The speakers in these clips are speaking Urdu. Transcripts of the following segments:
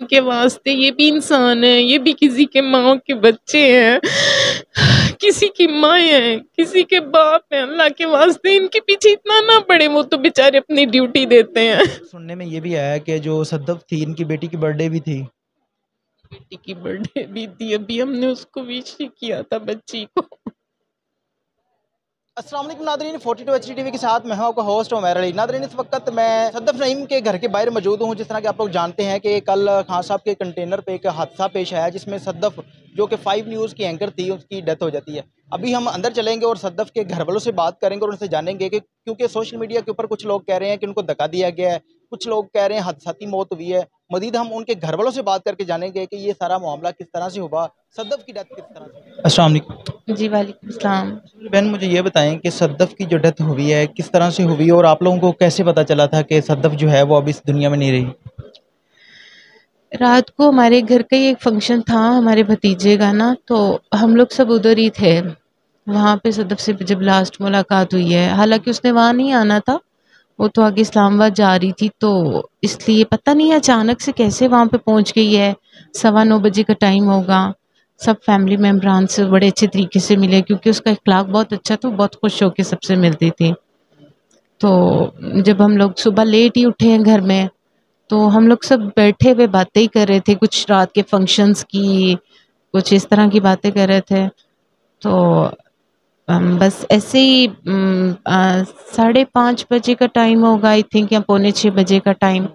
کے واسطے یہ بھی انسان ہے، یہ بھی کسی کے ماں کے بچے ہیں، کسی کی ماں ہیں، کسی کے باپ ہیں۔ اللہ کے واسطے ان کے پیچھے اتنا نہ پڑے، وہ تو بیچارے اپنی ڈیوٹی دیتے ہیں۔ سننے میں یہ بھی آیا کہ جو صدف تھی ان کی بیٹی کی برتھ ڈے بھی تھی۔ بیٹی کی برتھ ڈے بھی تھی، ابھی ہم نے اس کو وش کیا تھا بچی کو۔ السلام علیکم ناظرین، 42 ایچ ڈی ٹی وی کے ساتھ میں ہوں آپ کا ہوسٹ عمیر علی۔ ناظرین اس وقت میں صدف نعیم کے گھر کے باہر موجود ہوں۔ جس طرح کہ آپ لوگ جانتے ہیں کہ کل خان صاحب کے کنٹینر پہ ایک حادثہ پیش آیا جس میں صدف جو کہ 5 نیوز کی اینکر تھی اس کی ڈیتھ ہو جاتی ہے۔ ابھی ہم اندر چلیں گے اور صدف کے گھر والوں سے بات کریں گے اور ان سے جانیں گے کہ کیونکہ سوشل میڈیا کے اوپر کچھ لوگ کہہ رہے ہیں کہ ان کو دھکا دیا گیا ہے، کچھ لوگ کہہ رہے ہیں حادثاتی موت ہوئی ہے۔ مزید ہم ان کے گھر والوں سے بات کر کے جانیں گے کہ یہ سارا معاملہ کس طرح سے ہوا، صدف کی ڈیتھ کس طرح سے ہوئی۔ السلام علیکم جی وعلیکم السلام۔ بہن، مجھے یہ بتائیں کہ صدف کی جو ڈیتھ ہوئی ہے کس طرح سے ہوئی اور آپ لوگوں کو کیسے پتا چلا تھا کہ صدف جو ہے وہ اب اس دنیا میں نہیں رہی؟ رات کو ہمارے گھر کا ہی ایک فنکشن تھا ہمارے بھتیجے کا نا، تو ہم لوگ سب ادھر ہی تھے۔ وہاں پہ صدف سے جب لاسٹ ملاقات ہوئی ہے، حالانکہ اس نے وہاں نہیں آنا تھا، وہ تو آگے اسلام آباد جا رہی تھی، تو اس لیے پتہ نہیں اچانک سے کیسے وہاں پہ پہنچ گئی ہے۔ 9:15 بجے کا ٹائم ہوگا۔ سب فیملی ممبران سے بڑے اچھے طریقے سے ملے، کیونکہ اس کا اخلاق بہت اچھا تھا، بہت خوش ہو کے سب سے ملتی تھی۔ تو جب ہم لوگ صبح لیٹ ہی اٹھے ہیں گھر میں، تو ہم لوگ سب بیٹھے ہوئے باتیں ہی کر رہے تھے، کچھ رات کے فنکشنز کی، کچھ اس طرح کی باتیں کر رہے تھے۔ تو بس ایسے ہی 5:30 بجے کا ٹائم ہوگا آئی تھنک، یا 5:45 بجے کا ٹائم۔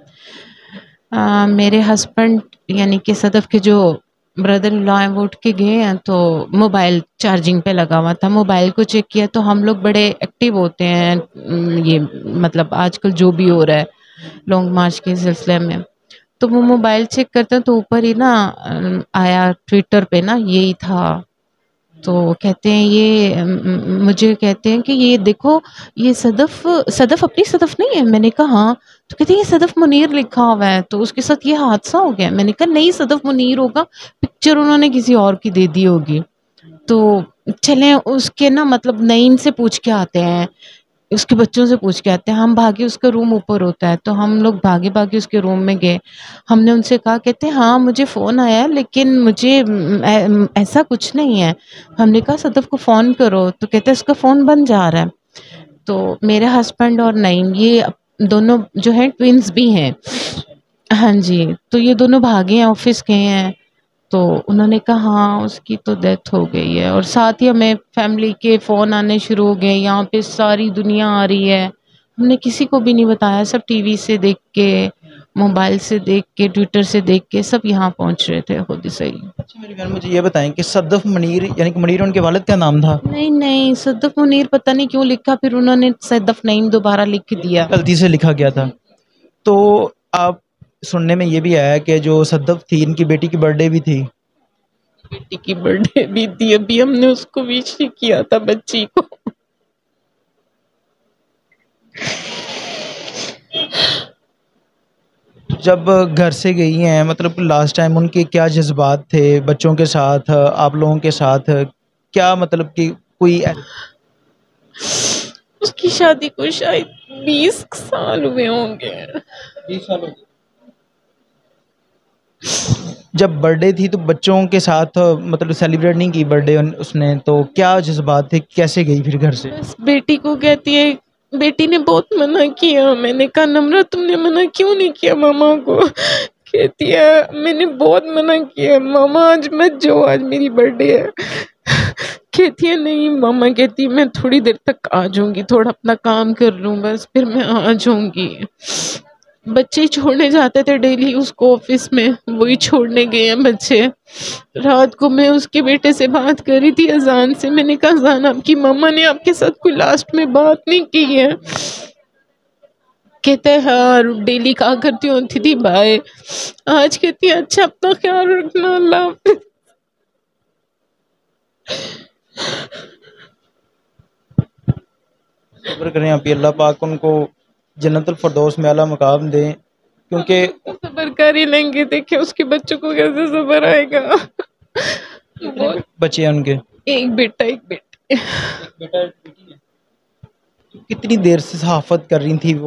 میرے ہسبینڈ یعنی کہ صدف کے جو بردر ان لا ہیں وہ اٹھ کے گئے ہیں، تو موبائل چارجنگ پہ لگا ہوا تھا، موبائل کو چیک کیا تو ہم لوگ بڑے ایکٹیو ہوتے ہیں، یہ مطلب آج کل جو بھی ہو رہا ہے لانگ مارچ کے سلسلے میں، تو وہ موبائل چیک کرتے ہیں تو اوپر ہی نا آیا ٹویٹر پہ نا یہی تھا۔ تو کہتے ہیں یہ مجھے کہتے ہیں کہ یہ دیکھو یہ صدف اپنی صدف نہیں ہے؟ میں نے کہا ہاں۔ تو کہتے ہیں یہ صدف منیر لکھا ہوا ہے، تو اس کے ساتھ یہ حادثہ ہو گیا۔ میں نے کہا نہیں، صدف منیر ہوگا، پکچر انہوں نے کسی اور کی دے دی ہوگی۔ تو چلیں اس کے نا مطلب نعیم سے پوچھ کے آتے ہیں، اس کے بچوں سے پوچھ کے آتے ہیں۔ ہم بھاگے، اس کا روم اوپر ہوتا ہے، تو ہم لوگ بھاگے بھاگے اس کے روم میں گئے۔ ہم نے ان سے کہا، کہتے ہیں ہاں مجھے فون آیا لیکن مجھے ایسا کچھ نہیں ہے۔ ہم نے کہا صدف کو فون کرو، تو کہتے ہیں اس کا فون بند جا رہا ہے۔ تو میرے ہسبینڈ اور نعیم یہ دونوں جو ہیں ٹوینز بھی ہیں، ہاں جی، تو یہ دونوں بھاگے ہیں، آفس گئے ہیں۔ تو انہوں نے کہا ہاں اس کی تو ڈیتھ ہو گئی ہے، اور ساتھ ہی ہمیں فیملی کے فون آنے شروع ہو گئے، یہاں پہ ساری دنیا آ رہی ہے۔ ہم نے کسی کو بھی نہیں بتایا، سب ٹی وی سے دیکھ کے، موبائل سے دیکھ کے، ٹویٹر سے دیکھ کے سب یہاں پہنچ رہے تھے خود ہی صحیح۔ اچھا میری بہن، مجھے یہ بتائیں کہ صدف منیر یعنی کہ منیر ان کے والد کا نام تھا؟ نہیں نہیں، صدف منیر پتہ نہیں کیوں لکھا، پھر انہوں نے صدف نعیم دوبارہ لکھ دیا، غلطی سے لکھا گیا تھا۔ تو آپ سننے میں یہ بھی آیا کہ جو صدف تھی ان کی بیٹی کی برتھ ڈے بھی تھی۔ بیٹی کی برتھ ڈے بھی تھی، ابھی ہم نے اس کو وش کیا تھا بچی کو۔ جب گھر سے گئی ہیں، مطلب لاسٹ ٹائم ان کے کیا جذبات تھے بچوں کے ساتھ، آپ لوگوں کے ساتھ؟ کیا مطلب کہ کوئی اس کی شادی کو شاید 20 سال ہوئے ہوں گے۔ 20 سال ہو گئے؟ جب برتھ ڈے تھی تو بچوں کے ساتھ مطلب سیلیبریٹ نہیں کی برتھ ڈے اس نے، تو کیا جذبات تھے، کیسے گئی پھر گھر سے؟ بس بیٹی کو کہتی ہے، بیٹی نے بہت منع کیا، میں نے کہا نمرہ تم نے منع کیوں نہیں کیا ماما کو؟ کہتی ہے میں نے بہت منع کیا ماما، آج مت جاؤ، آج میری برتھ ڈے ہے۔ کہتی ہے نہیں ماما، کہتی میں تھوڑی دیر تک آ جاؤں گی، تھوڑا اپنا کام کر لوں بس، پھر میں آ جاؤں گی۔ بچے چھوڑنے جاتے تھے ڈیلی اس کو آفس میں، وہی چھوڑنے گئے ہیں بچے۔ رات کو میں اس کے بیٹے سے بات کر رہی تھی اذان سے، میں نے کہا اذان آپ کی ماما نے آپ کے ساتھ کوئی لاسٹ میں بات نہیں کی ہے؟ کہتے ہیں ہاں ڈیلی کہا کرتی ہوتی تھی بائے، آج کہتی ہے اچھا اپنا خیال رکھنا، اللہ حافظ۔ صبر کریں آپ، اللہ پاک ان کو جنت الفردوس میں اعلیٰ مقام دیں، کیونکہ صبر کر ہی لیں گے، دیکھیں اس کے بچوں کو کیسے صبر آئے گا۔ بچے ہیں ان کے؟ ایک بیٹا ایک بیٹی۔ ایک بیٹا ایک بیٹی ہے۔ کتنی دیر سے صحافت کر رہی تھی وہ؟